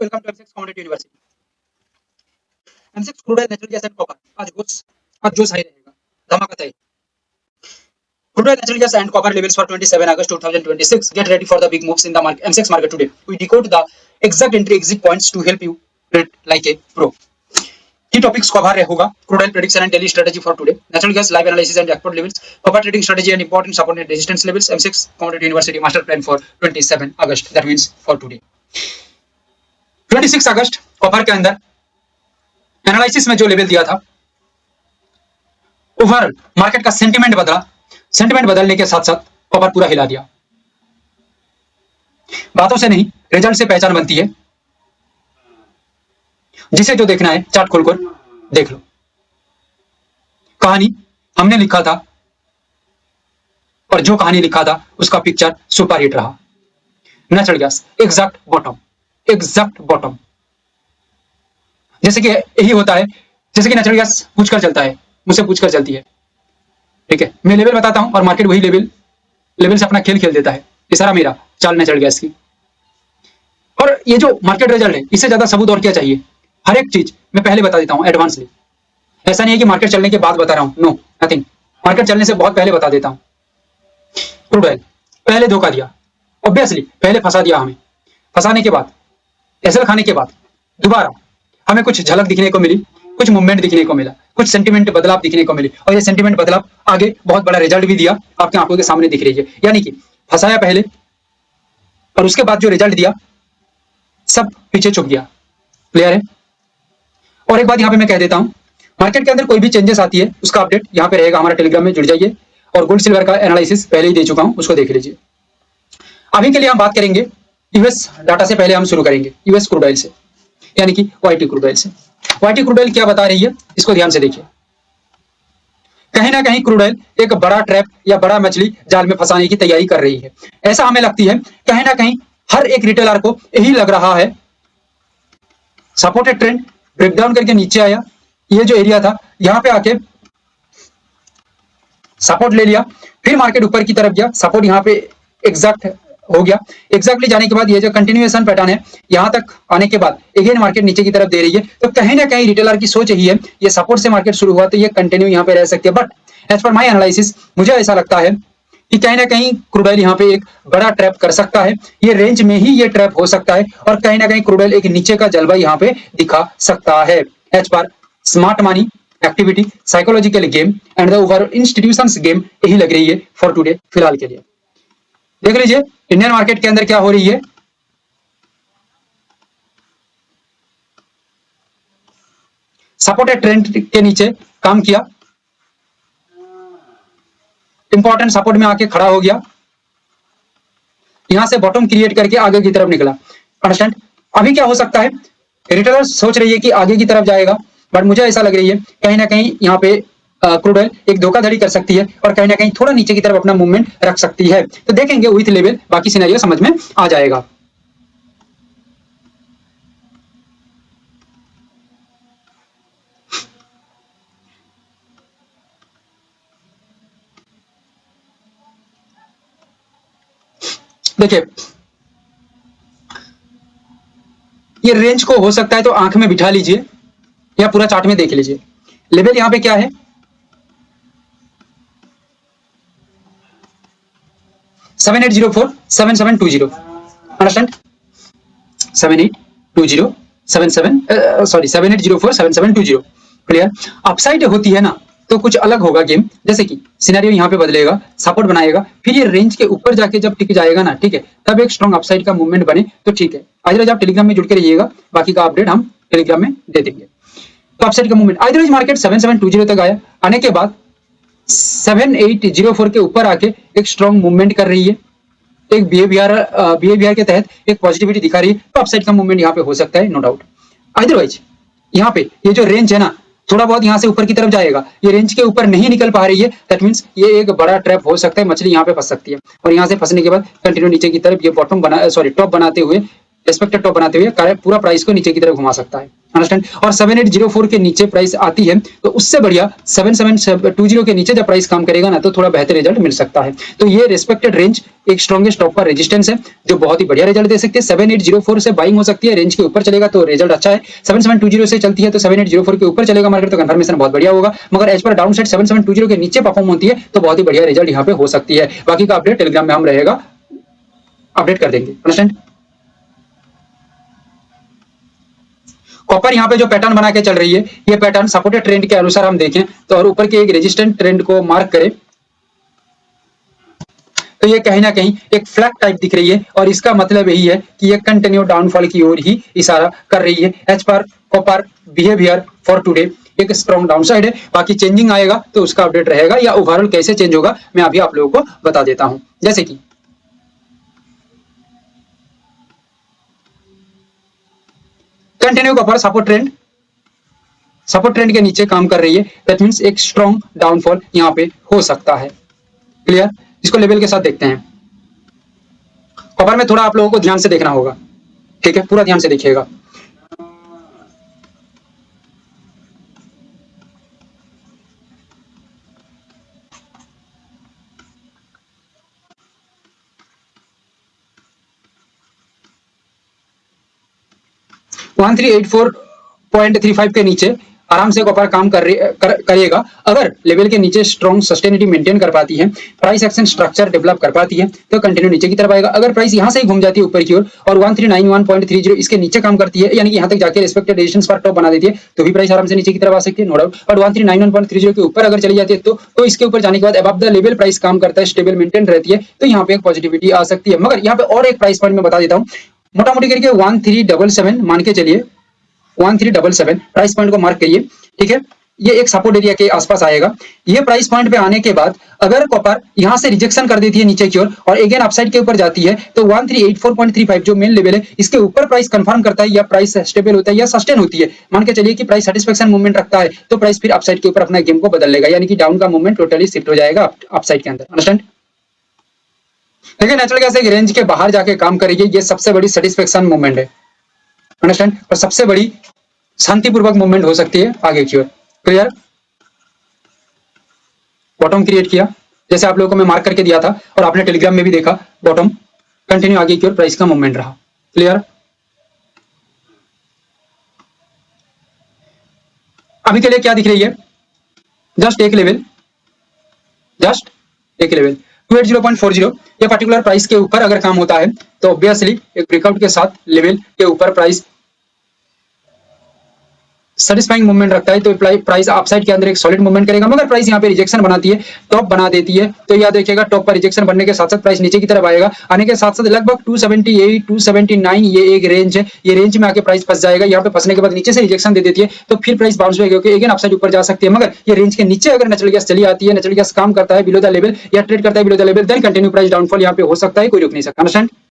Welcome to MCX commodity university. MCX crude oil natural gas and copper आज जो सही रहेगा, धमाका तय। Crude oil, natural gas and copper levels for 27 August 2026. Get ready for the big moves in the market, MCX market today. We decode the exact entry exit points to help you trade like a pro. Key topics cover होगा crude oil prediction and daily strategy for today. Natural gas live analysis and export levels. Copper trading strategy and important support and resistance levels. MCX Commodity University master plan for 27 August. That means for today. 26 August copper के अंदर analysis में जो level दिया था, overall market का sentiment बदला। Sentiment बदलने के साथ साथ कॉपर पूरा हिला दिया। बातों से नहीं, रिजल्ट से पहचान बनती है। जिसे जो देखना है चार्ट खोलकर देख लो। कहानी हमने लिखा था और जो कहानी लिखा था उसका पिक्चर सुपर हिट रहा। Natural gas exact bottom. जैसे कि यही होता है, जैसे कि नेचुरल गैस पूछकर चलता है, मुझसे पूछकर चलती है, ठीक है। मैं लेवल बताता हूं और मार्केट वही लेवल से अपना खेल देता है। ये सारा मेरा चाल नेचुरल गैस की। और ये जो मार्केट रिजल्ट है, इससे ज्यादा सबूत और क्या चाहिए। हर एक चीज मैं पहले बता देता हूं एडवांसली। ऐसा नहीं है कि मार्केट चलने के बाद बता रहा हूं, नो नथिंग। मार्केट चलने से बहुत पहले बता देता हूं। क्रूड ऑयल पहले धोखा दिया, ऑब्वियसली पहले फंसा दिया हमें। फंसाने के बाद, एसएल खाने के बाद दोबारा हमें कुछ झलक दिखने को मिली, कुछ मूवमेंट दिखने को मिला, कुछ सेंटीमेंट बदलाव दिखने को मिली। और ये सेंटीमेंट बदलाव आगे बहुत बड़ा रिजल्ट भी दिया, आपकी आंखों के सामने दिख रही है। यानी कि फंसाया पहले और उसके बाद जो रिजल्ट दिया सब पीछे छुप गया। क्लियर है। और एक बात यहां पे मैं कह देता हूं, मार्केट के अंदर कोई भी चेंजेस आती है उसका अपडेट यहां पे रहेगा। हमारा टेलीग्राम में जुड़ जाइए। और गोल्ड सिल्वर का एनालिसिस पहले ही दे चुका हूं, उसको देख लीजिए। अभी के लिए हम बात करेंगे यूएस डाटा से। पहले हम शुरू करेंगे यूएस क्रूड ऑयल से, यानी कि वाईटी क्रूड ऑयल से। वाईटी क्रूड ऑयल क्या बता रही है, इसको ध्यान से देखिए। कहीं ना कहीं क्रूड ऑयल एक बड़ा ट्रैप या बड़ा मछली जाल में फंसाने की तैयारी कर रही है, ऐसा हमें लगती है। कहीं ना कहीं हर एक रिटेलर को यही लग रहा है। सपोर्टेड ट्रेंड ब्रेकडाउन करके नीचे आया, ये जो एरिया था यहां पे आके सपोर्ट ले लिया, फिर मार्केट ऊपर की तरफ गया, सपोर्ट यहां पे एग्जैक्ट हो गया। एग्जैक्टली जाने के बाद ये जो कंटिन्यूएशन पैटर्न है, यहां तक आने के बाद अगेन मार्केट नीचे की तरफ दे रही है। तो कहीं ना कहीं रिटेलर की सोच यही है, ये सपोर्ट से मार्केट शुरू हुआ तो ये कंटिन्यू यहां पे रह सकती है। But as per my analysis मुझे ऐसा लगता है कि कहीं ना कहीं क्रूड ऑयल यहां पे एक बड़ा ट्रैप कर सकता है। ये रेंज में ही ये ट्रैप हो सकता है और कहीं ना कहीं क्रूड ऑयल एक नीचे का जलवा यहां पे दिखा सकता है। As per smart money activity, psychological game and the overall institutions game यही लग रही है फॉर टुडे। फिलहाल के लिए देख लीजिए इंडियन मार्केट के अंदर क्या हो रही है। सपोर्टेड ट्रेंड के नीचे काम किया, इंपॉर्टेंट सपोर्ट में आके खड़ा हो गया, यहां से बॉटम क्रिएट करके आगे की तरफ निकला। अंडरस्टैंड। अभी क्या हो सकता है, रिटेलर सोच रही है कि आगे की तरफ जाएगा, बट मुझे ऐसा लग रही है कहीं ना कहीं यहाँ पे क्रूड ऑयल एक धोखाधड़ी कर सकती है और कहीं ना कहीं थोड़ा नीचे की तरफ अपना मूवमेंट रख सकती है। तो देखेंगे विथ लेवल, बाकी सिनेरियो समझ में आ जाएगा। देखिए ये रेंज को हो सकता है तो आंख में बिठा लीजिए या पूरा चार्ट में देख लीजिए। लेवल यहां पे क्या है, 7804 7720। अंडरस्टैंड। 7820 77 सॉरी 7804 7720। क्लियर। अपसाइड होती है ना तो कुछ अलग होगा गेम। जैसे कि सिनेरियो यहां पे बदलेगा, सपोर्ट बनाएगा, फिर ये रेंज के ऊपर जाके जब टिक जाएगा ना, ठीक है, तब एक स्ट्रॉन्ग अपसाइड का मूवमेंट बने तो ठीक है। आज आप टेलीग्राम में जुड़ के रहिएगा, बाकी का अपडेट हम टेलीग्राम में दे देंगे। तो अपसाइड का मूवमेंट आइदरवाइज मार्केट 7720 तक आया, आने के बाद 7804 के ऊपर आके एक स्ट्रॉन्ग मूवमेंट कर रही है, एक बिहेवियर के तहत एक पॉजिटिविटी दिखा रही है, तो अपसाइड का मूवमेंट यहाँ पे हो सकता है, नो डाउट। अदरवाइज यहाँ पे ये जो रेंज है ना, थोड़ा बहुत यहाँ से ऊपर की तरफ जाएगा, ये रेंज के ऊपर नहीं निकल पा रही है, दैट मींस ये एक बड़ा ट्रैप हो सकता है, मछली यहाँ पे फंस सकती है। और यहाँ से फंसने के बाद कंटिन्यू नीचे की तरफ ये बॉटम बना, सॉरी टॉप बनाते हुए रेस्पेक्टेड टॉप बनाते हुए पूरा प्राइस को नीचे की तरफ घुमा सकता है, अंडरस्टैंड। और 7804 के नीचे प्राइस आती है तो उससे बढ़िया 7720 के नीचे जब प्राइस काम करेगा ना तो थोड़ा बेहतर रिजल्ट मिल सकता है। तो ये रेस्पेक्टेड रेंज एक स्ट्रॉन्गेस्ट टॉप का रेजिस्टेंस है जो बहुत ही बढ़िया रिजल्ट दे सकती है। 7804 से बाइंग हो सकती है, रेंज के ऊपर चलेगा तो रिजल्ट अच्छा है। 7720 से चलती है तो 7804 के ऊपर चलेगा मार्केट तो कंफर्मेशन बहुत बढ़िया होगा, मगर एज पर डाउन साइड 7720 के नीचे परफॉर्म होती है तो बहुत ही बढ़िया रिजल्ट यहाँ पे हो सकती है। बाकी का अपडेट टेलीग्राम में हम रहेगा, अपडेट कर देंगे, अंडरस्टैंड। कॉपर यहाँ पे जो पैटर्न बना के चल रही है, ये पैटर्न सपोर्टेड ट्रेंड के अनुसार हम देखें तो और ऊपर के एक रेजिस्टेंट ट्रेंड को मार्क करें तो ये कहीं ना कहीं एक फ्लैग टाइप दिख रही है और इसका मतलब यही है कि ये कंटिन्यू डाउनफॉल की ओर ही इशारा कर रही है। As per copper behaviour for today एक स्ट्रॉन्ग डाउन साइड है, बाकी चेंजिंग आएगा तो उसका अपडेट रहेगा या ओवरऑल कैसे चेंज होगा मैं अभी आप लोगों को बता देता हूं। जैसे कि कंटिन्यू कॉपर सपोर्ट ट्रेंड के नीचे काम कर रही है, दैट मींस एक स्ट्रॉन्ग डाउनफॉल यहां पे हो सकता है। क्लियर, इसको लेवल के साथ देखते हैं। कॉपर में थोड़ा आप लोगों को ध्यान से देखना होगा, ठीक है, पूरा ध्यान से देखिएगा। वन 1384.35 के नीचे आराम से कॉपर काम करेगा अगर लेवल के नीचे स्ट्रॉन्ग सस्टेनिटी मेंटेन कर पाती है, प्राइस एक्शन स्ट्रक्चर डेवलप कर पाती है तो कंटिन्यू नीचे की तरफ आएगा। अगर प्राइस यहां से ही घूम जाती है ऊपर की ओर और 1391.30 इसके नीचे काम करती है, यानी कि यहां तक जाके रिस्पेक्टेड रेजिस्टेंस पर टॉप बना देती है तो भी प्राइस आराम से नीचे की तरफ आ सकती है, नो डाउट। बट 1391.30 के ऊपर अगर चली जाती है तो इसके ऊपर जाने के बाद अबव द लेवल प्राइस काम करता है, स्टेबल मेंटेन रहती है तो यहाँ पे एक पॉजिटिविटी आ सकती है। मगर यहाँ पे और एक प्राइस पॉइंट में बता देता हूँ, मोटा मोटी करके 1377 मान के चलिए, 1377 प्राइस पॉइंट को मार्क करिए, ठीक है। ये एक सपोर्ट एरिया के आसपास आएगा। ये प्राइस पॉइंट पे आने के बाद अगर कॉपर यहां से रिजेक्शन कर देती है नीचे की ओर और अगेन अपसाइड के ऊपर जाती है तो 1384.35 जो मेन लेवल है इसके ऊपर प्राइस कंफर्म करता है या प्राइस स्टेबल होता है या सस्टेन होती है, मान के चलिए कि प्राइस सेटिस्फेक्शन मूवमेंट रखता है तो प्राइस फिर अपसाइड के ऊपर अपना गेम को बदल लेगा, यानी कि डाउन का मूवमेंट टोटली शिफ्ट हो जाएगा अपसाइड के अंदर, अंडरस्टैंड। देखिए नेचुरल गैस एक रेंज के बाहर जाके काम करेगी, ये सबसे बड़ी सेटिस्फेक्शन मूवमेंट है, अंडरस्टैंड, और सबसे बड़ी शांतिपूर्वक मूवमेंट हो सकती है आगे की ओर। क्लियर, बॉटम क्रिएट किया जैसे आप लोगों को मैं मार्क करके दिया था और आपने टेलीग्राम में भी देखा, बॉटम कंटिन्यू आगे की ओर प्राइस का मूवमेंट रहा। क्लियर, अभी के लिए क्या दिख रही है, जस्ट एक लेवल 280.40 ये पर्टिकुलर प्राइस के ऊपर अगर काम होता है तो ऑब्वियसली एक ब्रेकआउट के साथ लेवल के ऊपर प्राइस सेटिस्फाइंग मूवमेंट रखता है तो प्राइस अपसाइड के अंदर एक सॉलिड मूवमेंट करेगा। मगर प्राइस यहाँ पे रिजेक्शन बनाती है, टॉप बना देती है तो याद रखिएगा टॉप पर रिजेक्शन बनने के साथ साथ प्राइस नीचे की तरफ आएगा, आने के साथ साथ लगभग 278 279 ये एक रेंज है, ये रेंज में आके प्राइस फंस जाएगा। यहाँ पे फंसने के बाद नीचे से रिजेक्शन दे देती है तो फिर प्राइस बाउंस बैक होकर अगेन अपसाइड ऊपर जा सकती है। मगर ये रेंज के नीचे अगर नेचुरल गैस चली आती है, नेचुरल गैस काम करता है बिलो द लेवल या ट्रेड करता है below the level, then continue price downfall यहाँ पे हो सकता है, कोई रुक नहीं सकता, अंडरस्टैंड।